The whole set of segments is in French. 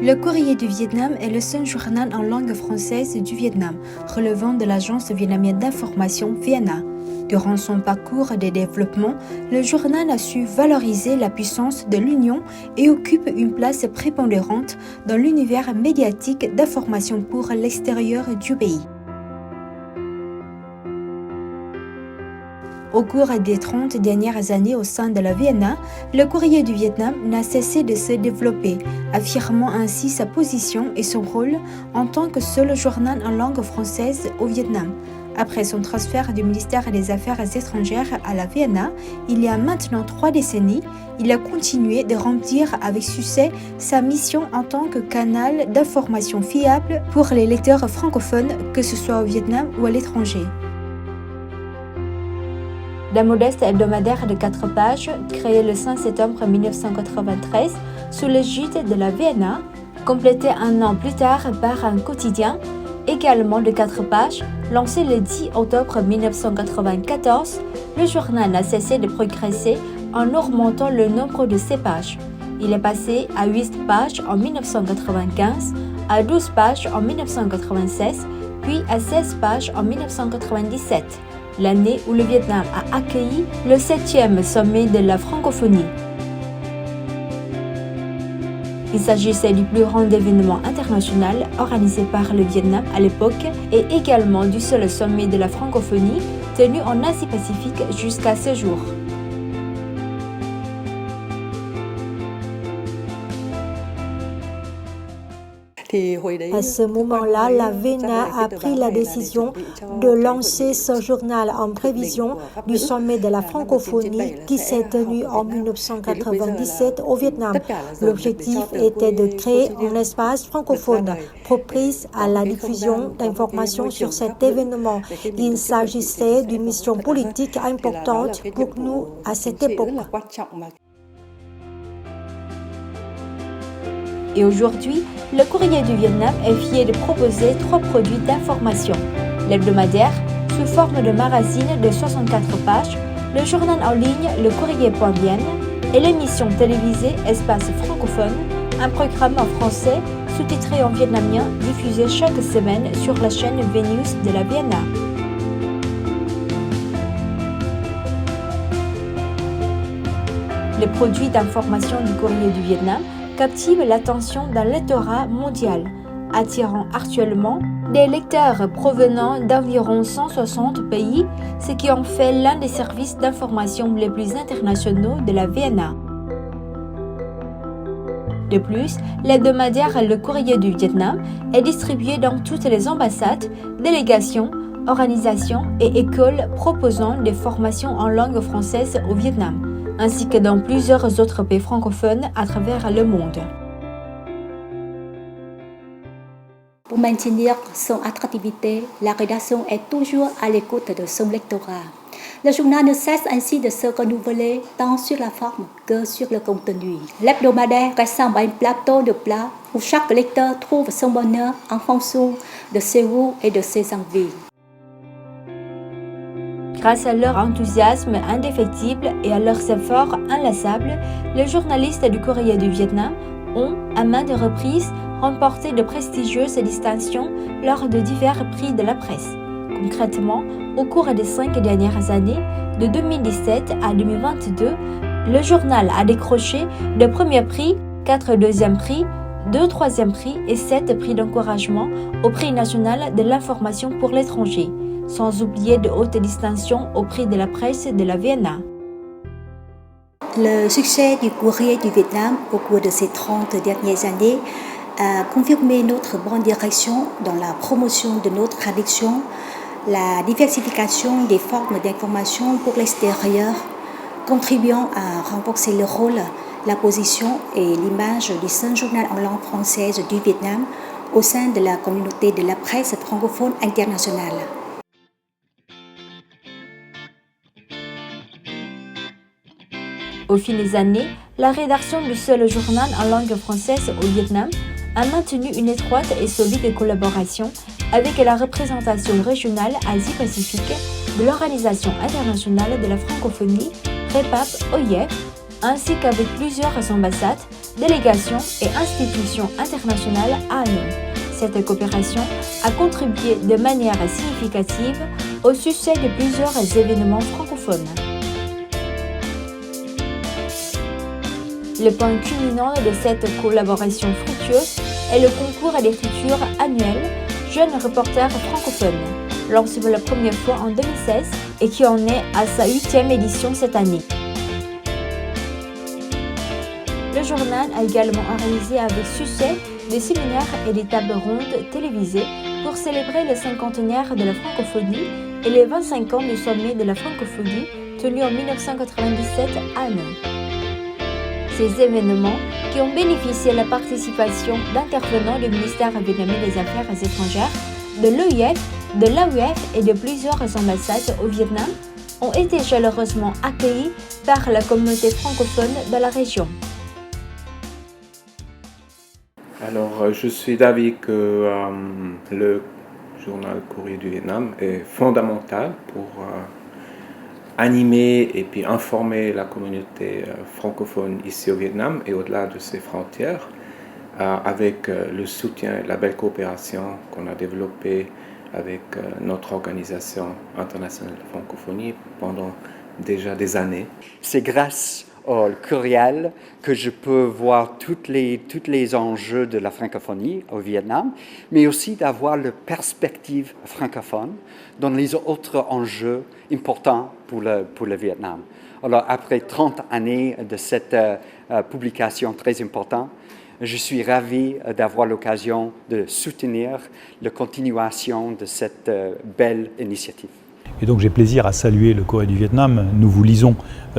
Le Courrier du Vietnam est le seul journal en langue française du Vietnam, relevant de l'agence vietnamienne d'information VNA. Durant son parcours de développement, le journal a su valoriser la puissance de l'Union et occupe une place prépondérante dans l'univers médiatique d'information pour l'extérieur du pays. Au cours des 30 dernières années au sein de la VNA, le Courrier du Vietnam n'a cessé de se développer, affirmant ainsi sa position et son rôle en tant que seul journal en langue française au Vietnam. Après son transfert du ministère des Affaires étrangères à la VNA, il y a maintenant 3 décennies, il a continué de remplir avec succès sa mission en tant que canal d'information fiable pour les lecteurs francophones, que ce soit au Vietnam ou à l'étranger. D'un modeste hebdomadaire de 4 pages, créé le 5 septembre 1993 sous l'égide de la VNA, complété un an plus tard par un quotidien, également de 4 pages, lancé le 10 octobre 1994, le journal n'a cessé de progresser en augmentant le nombre de ses pages. Il est passé à 8 pages en 1995, à 12 pages en 1996, puis à 16 pages en 1997. L'année où le Vietnam a accueilli le 7e sommet de la francophonie. Il s'agissait du plus grand événement international organisé par le Vietnam à l'époque et également du seul sommet de la francophonie tenu en Asie-Pacifique jusqu'à ce jour. À ce moment-là, la VNA a pris la décision de lancer ce journal en prévision du sommet de la francophonie qui s'est tenu en 1997 au Vietnam. L'objectif était de créer un espace francophone propice à la diffusion d'informations sur cet événement. Il s'agissait d'une mission politique importante pour nous à cette époque. Et aujourd'hui, le Courrier du Vietnam est fier de proposer 3 produits d'information. L'hebdomadaire, sous forme de magazine de 64 pages, le journal en ligne Le Courrier.vien et l'émission télévisée Espace francophone, un programme en français sous-titré en vietnamien diffusé chaque semaine sur la chaîne VNews de la VNA. Les produits d'information du Courrier du Vietnam captive l'attention d'un lectorat mondial, attirant actuellement des lecteurs provenant d'environ 160 pays, ce qui en fait l'un des services d'information les plus internationaux de la VNA. De plus, l'hebdomadaire Le Courrier du Vietnam est distribué dans toutes les ambassades, délégations, organisations et écoles proposant des formations en langue française au Vietnam, ainsi que dans plusieurs autres pays francophones à travers le monde. Pour maintenir son attractivité, la rédaction est toujours à l'écoute de son lectorat. Le journal ne cesse ainsi de se renouveler tant sur la forme que sur le contenu. L'hebdomadaire ressemble à un plateau de plats où chaque lecteur trouve son bonheur en fonction de ses goûts et de ses envies. Grâce à leur enthousiasme indéfectible et à leurs efforts inlassables, les journalistes du Courrier du Vietnam ont, à maintes reprises, remporté de prestigieuses distinctions lors de divers prix de la presse. Concrètement, au cours des 5 dernières années, de 2017 à 2022, le journal a décroché 2 premiers prix, 4 deuxièmes prix, 2 troisièmes prix et 7 prix d'encouragement au prix national de l'information pour l'étranger, sans oublier de hautes distinctions au prix de la presse de la VNA. Le succès du Courrier du Vietnam au cours de ces 30 dernières années a confirmé notre bonne direction dans la promotion de notre traduction, la diversification des formes d'information pour l'extérieur, contribuant à renforcer le rôle, la position et l'image du seul journal en langue française du Vietnam au sein de la communauté de la presse francophone internationale. Au fil des années, la rédaction du seul journal en langue française au Vietnam a maintenu une étroite et solide collaboration avec la représentation régionale Asie-Pacifique de l'Organisation internationale de la francophonie, REPAP-OIF, ainsi qu'avec plusieurs ambassades, délégations et institutions internationales à Hanoï. Cette coopération a contribué de manière significative au succès de plusieurs événements francophones. Le point culminant de cette collaboration fructueuse est le concours d'écriture annuel Jeunes reporters francophones, lancé pour la première fois en 2016 et qui en est à sa 8e édition cette année. Le journal a également organisé avec succès des séminaires et des tables rondes télévisées pour célébrer le cinquantenaire de la francophonie et les 25 ans du sommet de la francophonie tenu en 1997 à Hanoï. Ces événements, qui ont bénéficié de la participation d'intervenants du ministère vietnamien des Affaires étrangères, de l'OIF, de l'AOF et de plusieurs ambassades au Vietnam, ont été chaleureusement accueillis par la communauté francophone de la région. Alors, je suis d'avis que le journal Courrier du Vietnam est fondamental pour animer et puis informer la communauté francophone ici au Vietnam et au-delà de ses frontières, avec le soutien et la belle coopération qu'on a développée avec notre organisation internationale de francophonie pendant déjà des années. C'est grâce au courriel que je peux voir tous les enjeux de la francophonie au Vietnam, mais aussi d'avoir la perspective francophone dans les autres enjeux importants pour le Vietnam. Alors, après 30 années de cette publication très importante, je suis ravi d'avoir l'occasion de soutenir la continuation de cette belle initiative. Et donc j'ai plaisir à saluer le Courrier du Vietnam. Nous vous lisons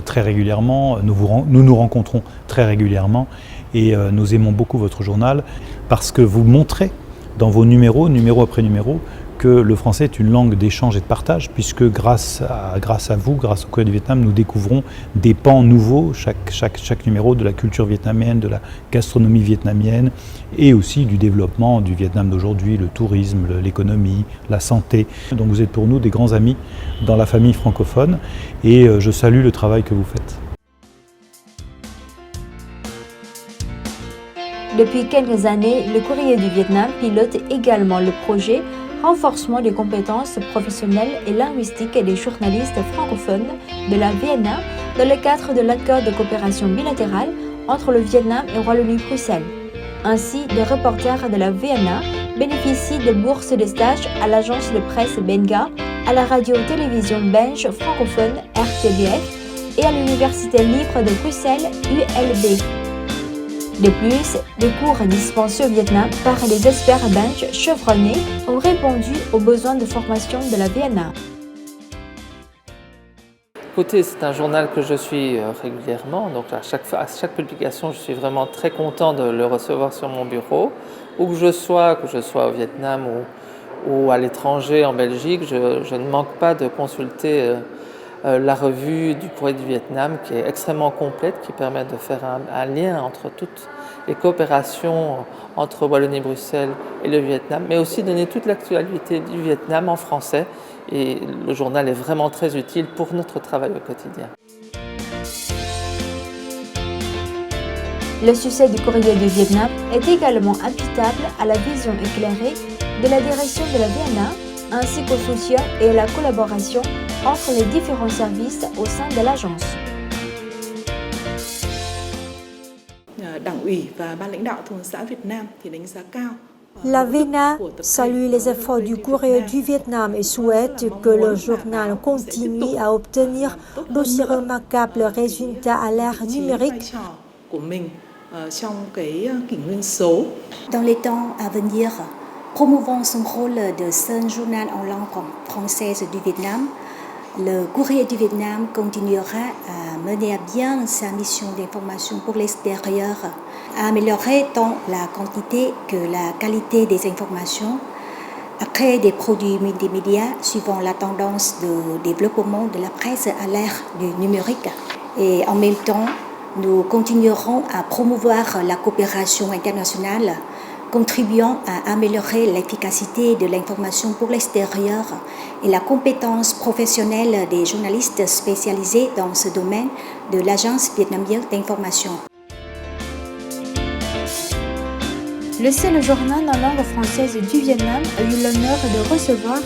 très régulièrement, nous rencontrons très régulièrement et nous aimons beaucoup votre journal parce que vous montrez dans vos numéros, numéro après numéro, que le français est une langue d'échange et de partage, puisque grâce à vous, grâce au Courrier du Vietnam, nous découvrons des pans nouveaux, chaque numéro, de la culture vietnamienne, de la gastronomie vietnamienne, et aussi du développement du Vietnam d'aujourd'hui, le tourisme, l'économie, la santé. Donc vous êtes pour nous des grands amis dans la famille francophone, et je salue le travail que vous faites. Depuis quelques années, le Courrier du Vietnam pilote également le projet renforcement des compétences professionnelles et linguistiques des journalistes francophones de la VNA dans le cadre de l'accord de coopération bilatérale entre le Vietnam et le Royaume-Uni-Bruxelles. Ainsi, les reporters de la VNA bénéficient de bourses de stage à l'agence de presse Benga, à la radio-télévision belge francophone RTBF et à l'Université libre de Bruxelles ULB. De plus, des cours dispensés au Vietnam par des experts belges chevronnés ont répondu aux besoins de formation de la VNA. Écoutez, c'est un journal que je suis régulièrement, donc à chaque publication, je suis vraiment très content de le recevoir sur mon bureau. Où que je sois au Vietnam ou à l'étranger, en Belgique, je ne manque pas de consulter la revue du Courrier du Vietnam qui est extrêmement complète, qui permet de faire un lien entre toutes les coopérations entre Wallonie-Bruxelles et le Vietnam, mais aussi donner toute l'actualité du Vietnam en français. Et le journal est vraiment très utile pour notre travail au quotidien. Le succès du Courrier du Vietnam est également imputable à la vision éclairée de la direction de la VNA, ainsi qu'au soutien et à la collaboration entre les différents services au sein de l'agence. La VNA salue les efforts du Courrier du Vietnam et souhaite que le journal continue à obtenir d'aussi remarquables résultats à l'ère numérique. Dans les temps à venir, promouvant son rôle de seul journal en langue française du Vietnam, le Courrier du Vietnam continuera à mener à bien sa mission d'information pour l'extérieur, à améliorer tant la quantité que la qualité des informations, à créer des produits multimédia suivant la tendance de développement de la presse à l'ère du numérique. Et en même temps, nous continuerons à promouvoir la coopération internationale contribuant à améliorer l'efficacité de l'information pour l'extérieur et la compétence professionnelle des journalistes spécialisés dans ce domaine de l'Agence vietnamienne d'information. Le seul journal en langue française du Vietnam a eu l'honneur de recevoir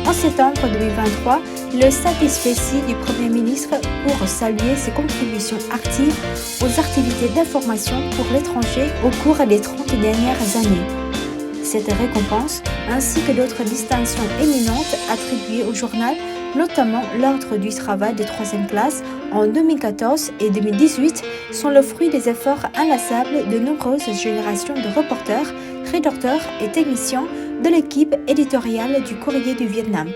en septembre 2023 le satisfecit du Premier ministre pour saluer ses contributions actives aux activités d'information pour l'étranger au cours des 30 dernières années. Cette récompense, ainsi que d'autres distinctions éminentes attribuées au journal, notamment l'Ordre du travail de 3e classe en 2014 et 2018, sont le fruit des efforts inlassables de nombreuses générations de reporters, rédacteurs et techniciens de l'équipe éditoriale du Courrier du Vietnam.